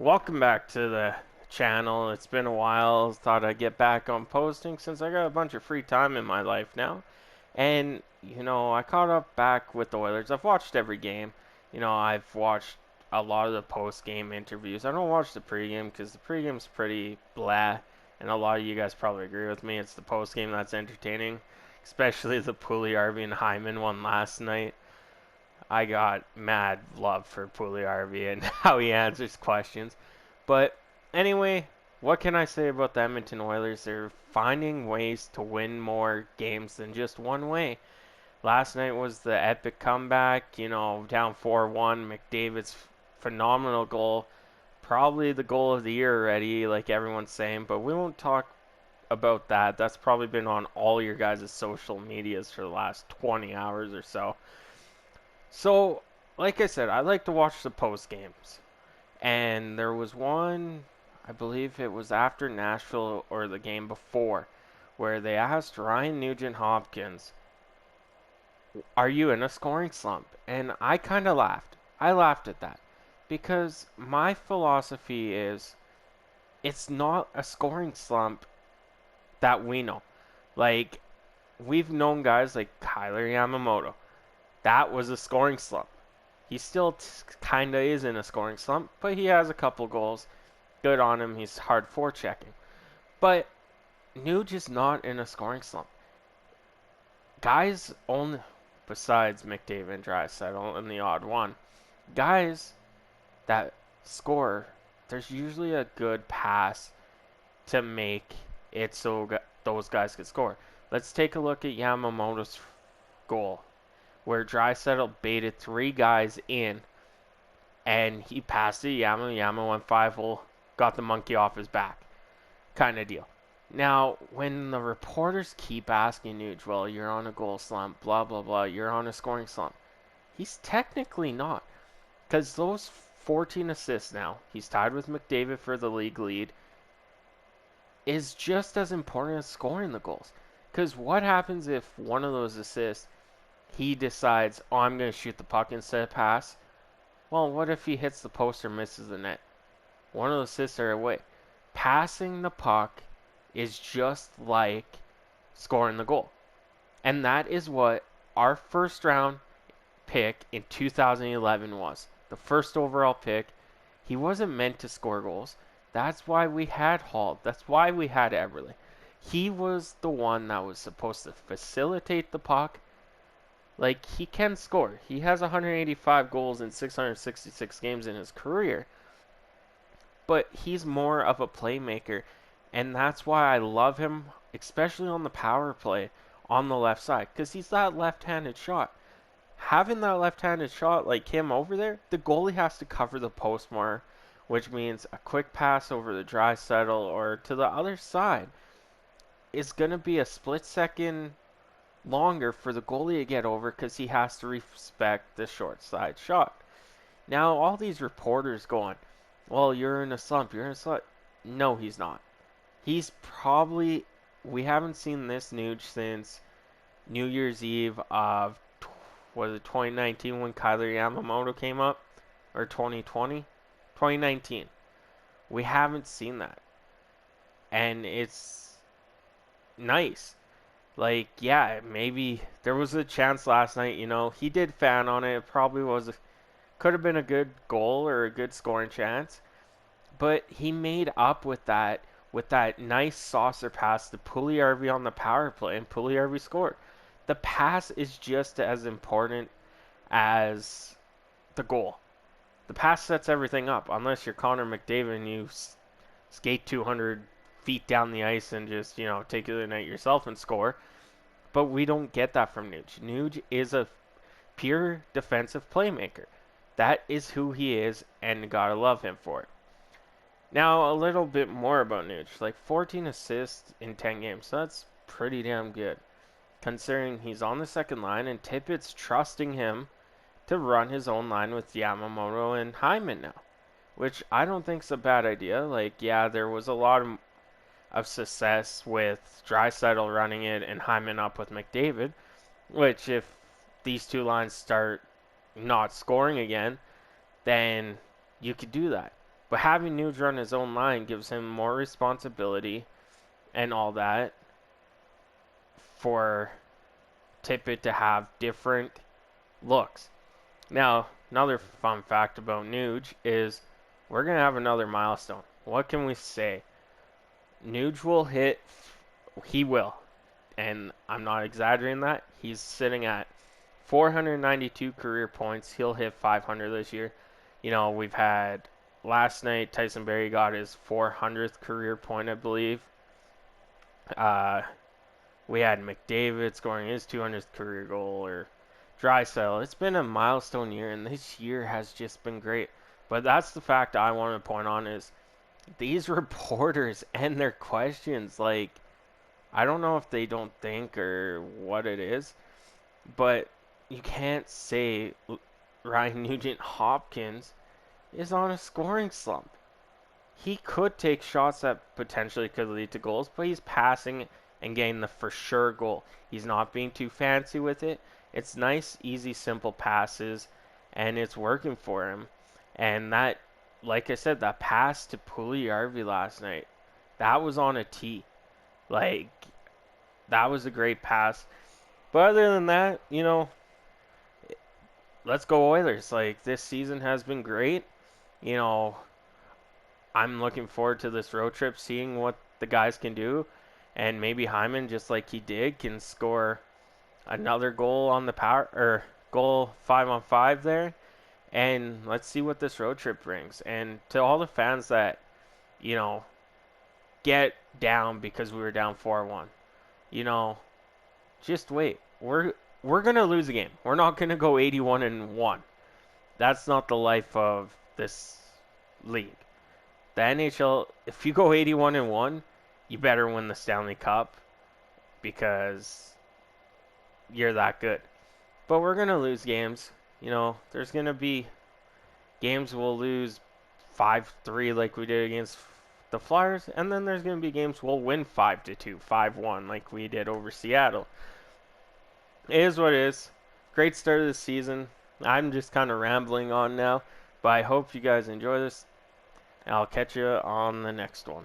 Welcome back to the channel. It's been a while. Thought I'd get back on posting since I got a bunch of free time in my life now. And, I caught up back with the Oilers. I've watched every game. I've watched a lot of the post-game interviews. I don't watch the pregame because the pregame's pretty blah. And a lot of you guys probably agree with me. It's the post-game that's entertaining. Especially the Pulley-Arby and Hyman one last night. I got mad love for Pulley-Arby and how he answers questions. But anyway, what can I say about the Edmonton Oilers? They're finding ways to win more games than just one way. Last night was the epic comeback, down 4-1. McDavid's phenomenal goal. Probably the goal of the year already, like everyone's saying, but we won't talk about that. That's probably been on all your guys' social medias for the last 20 hours or so. So, like I said, I like to watch the post games. And there was one, I believe it was after Nashville or the game before, where they asked Ryan Nugent-Hopkins, "Are you in a scoring slump?" And I kind of laughed. I laughed at that because my philosophy is it's not a scoring slump that we know. Like, we've known guys like Kyler Yamamoto. That was a scoring slump. He still kind of is in a scoring slump, but he has a couple goals. Good on him. He's hard forechecking. But Nuge is not in a scoring slump. Guys only, besides McDavid and Draisaitl and the odd one, guys that score, there's usually a good pass to make it so those guys can score. Let's take a look at Yamamoto's goal, where Draisaitl baited three guys in, and he passed it. Yama went 5-hole, got the monkey off his back, kind of deal. Now, when the reporters keep asking Nuge, well, you're on a goal slump, blah, blah, blah, you're on a scoring slump, he's technically not. Because those 14 assists now, he's tied with McDavid for the league lead, is just as important as scoring the goals. Because what happens if one of those assists he decides, oh, I'm going to shoot the puck instead of pass? Well, what if he hits the post or misses the net? One of those assists are away. Passing the puck is just like scoring the goal. And that is what our first round pick in 2011 was. The first overall pick. He wasn't meant to score goals. That's why we had Hall. That's why we had Everly. He was the one that was supposed to facilitate the puck. Like, he can score. He has 185 goals in 666 games in his career. But he's more of a playmaker. And that's why I love him, especially on the power play on the left side. Because he's that left-handed shot. Having that left-handed shot like him over there, the goalie has to cover the post more, which means a quick pass over the Draisaitl or to the other side is going to be a split second longer for the goalie to get over because he has to respect the short side shot. Now, all these reporters going, well, you're in a slump, you're in a slump. No, he's not. He's probably, we haven't seen this Nuge since New Year's Eve of, was it 2019 when Kyler Yamamoto came up? Or 2020? 2019. We haven't seen that. And it's nice. Like, yeah, maybe there was a chance last night, he did fan on it. It probably could have been a good goal or a good scoring chance. But he made up with that nice saucer pass to Pulley-Arby on the power play, and Pulley-Arby scored. The pass is just as important as the goal. The pass sets everything up, unless you're Connor McDavid and you skate 200 feet down the ice and just, take it to the net yourself and score. But we don't get that from Nuge. Nuge is a pure defensive playmaker. That is who he is, and gotta love him for it. Now, a little bit more about Nuge. Like, 14 assists in 10 games. So that's pretty damn good, considering he's on the second line and Tippett's trusting him to run his own line with Yamamoto and Hyman now, which I don't think is a bad idea. Like, yeah, there was a lot of success with Draisaitl running it and Hyman up with McDavid, which if these two lines start not scoring again, then you could do that. But having Nuge run his own line gives him more responsibility and all that for Tippett to have different looks. Now, another fun fact about Nuge is we're going to have another milestone. What can we say? Nuge will hit, he will, and I'm not exaggerating that. He's sitting at 492 career points. He'll hit 500 this year. You know, we've had last night, Tyson Barrie got his 400th career point, I believe. We had McDavid scoring his 200th career goal, or Draisaitl. It's been a milestone year, and this year has just been great. But that's the fact I want to point on is these reporters and their questions. Like, I don't know if they don't think or what it is, but you can't say Ryan Nugent-Hopkins is on a scoring slump. He could take shots that potentially could lead to goals, but he's passing and getting the for sure goal. He's not being too fancy with it. It's nice, easy, simple passes, and it's working for him. And that, like I said, that pass to Puljujärvi last night, that was on a tee. Like, that was a great pass. But other than that, you know, let's go Oilers. Like, this season has been great. You know, I'm looking forward to this road trip, seeing what the guys can do. And maybe Hyman, just like he did, can score another goal on the power, or goal 5-on-5 there. And let's see what this road trip brings. And to all the fans that, you know, get down because we were down 4-1, you know, just wait. We're gonna lose a game. We're not gonna go 81-1. That's not the life of this league. The NHL, if you go 81-1, you better win the Stanley Cup because you're that good. But we're gonna lose games. You know, there's gonna be games we'll lose 5-3 like we did against the Flyers, and then there's gonna be games we'll win 5-2, 5-1 like we did over Seattle. It is what it is. Great start of the season. I'm just kind of rambling on now, but I hope you guys enjoy this. And I'll catch you on the next one.